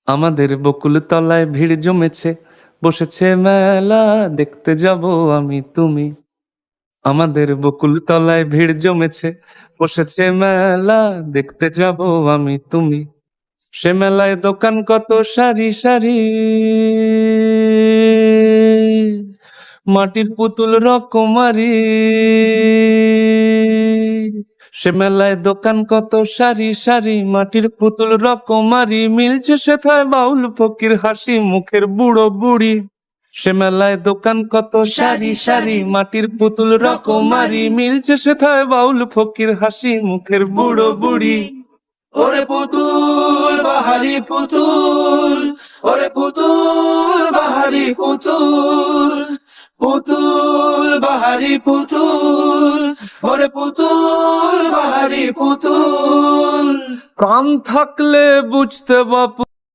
আমাদের বকুল তলায় ভিড় জমেছে, বসেছে মেলা, দেখতে যাব আমি তুমি। আমাদের বকুল তলায় ভিড় জমেছে, বসেছে মেলা, দেখতে যাব আমি তুমি। সে মেলায় দোকান কত সারি সারি, মাটির পুতুল রকমারি। সে মেলায় দোকান কত সারি সারি, মাটির পুতুল রকমারি। মিলছে সেথায় বাউল ফকির হাসি মুখের বুড়ো বুড়ি। সে মেলায় দোকান কত সারি সারি, মাটির পুতুল রকমারি। মিলছে সেথায় বাউল ফকির হাসি মুখের বুড়ো বুড়ি। ওরে পুতুল বাহারি পুতুল, ওরে পুতুল বাহারি পুতুল, পুতুল বাহারি পুতুল, ওরে পুতুল বাহারি পুতুল। প্রাণ থাকলে বুঝতে বাপু